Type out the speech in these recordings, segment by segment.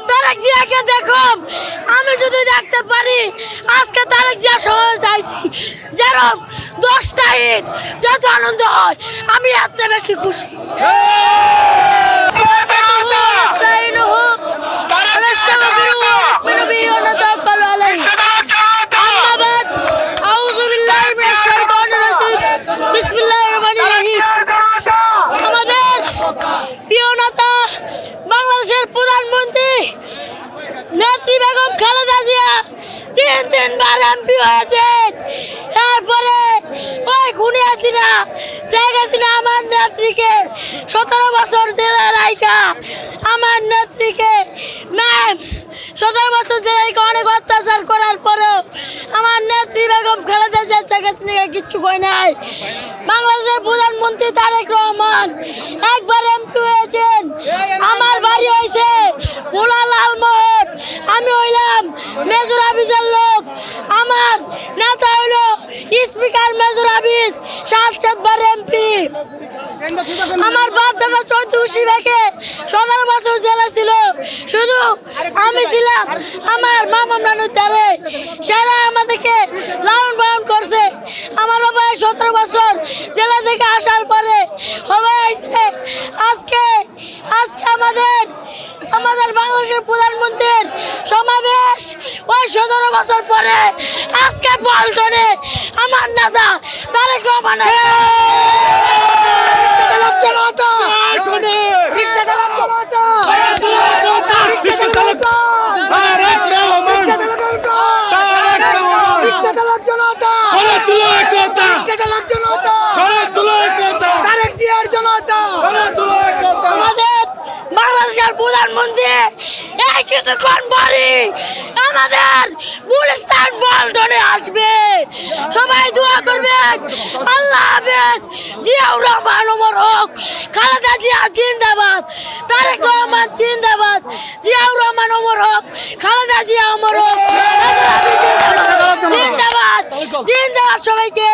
তারেক জিয়াকে দেখো, আমি যদি দেখতে পারি আজকে তারেক জিয়া সময় চাইছি যেরকম 10টা ঈদ যত আনন্দ হয় আমি এত বেশি খুশি। আমাদের প্রিয় নেতা বাংলাদেশের প্রধানমন্ত্রী নেত্রী বেগম খালেদা জিয়া 3বার এমপি হয়েছেন। এরপরে ওই খুনি হাসিনা শেখ হাসিনা আমার নেত্রীকে 17 বছর জেলে রাইখা আমার নেত্রীকে 17 বছর জেলে রাইখা অনেক অত্যাচার করার পরেও আমার নেত্রী বেগম খালেদা জিয়া শেখ হাসিনাকে কিচ্ছু কয় নাই। বাংলাদেশের প্রধানমন্ত্রী তারেক রহমান একবার এমপি হয়েছেন। আমার বাড়ি হয়েছে ভোলা লালমোহন, আমি হইলাম মেজর হাফিজের লোক। আমার নেতা হইল স্পিকার মেজর হাফিজ 7বার এমপি। আমার বাপ দাদা 14 ভাগে 17 বছর জেলে ছিল, শুধু আমি ছিলাম আমার মামা নানুর দ্বারে, সেরা আমাদেরকে লালন পালন করছে। আমার বাবা 17 বছর জেলা থেকে আসার পরে হয়েছে আজকে আমাদের বাংলাদেশের প্রধানমন্ত্রীর সমাবেশ। ওই 17 বছর পরে আজকে পল্টনে আমার নেতা তারেক রহমান বাংলাদেশের প্রধানমন্ত্রী এই কিছুক্ষণ পরে আমাদের গুলিস্তান পল্টনে আসবে। সবাই দোয়া করবেন। আল্লাহ হাফেজ। জিয়াউর রহমান ওমর হক, খালেদা জিয়া জিন্দাবাদ, তারেক রহমান জিন্দাবাদ, জিয়াউর রহমান ওমর হক, খালেদা জিয়া ওমর হক, জিন্দাবাদ জিন্দাবাদ সবাইকে।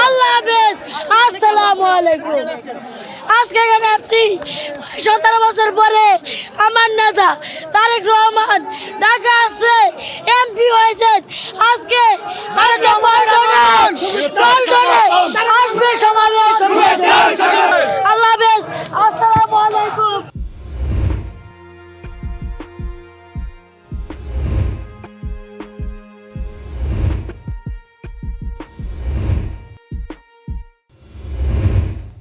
আল্লাহ হাফেজ। আসসালামু আলাইকুম। আজকে এখানে আসছি 17 বছর পরে আমার নেতা তারেক রহমান ঢাকা আসছে, এমপি হয়েছেন। আজকে আসবে সমাবেশ।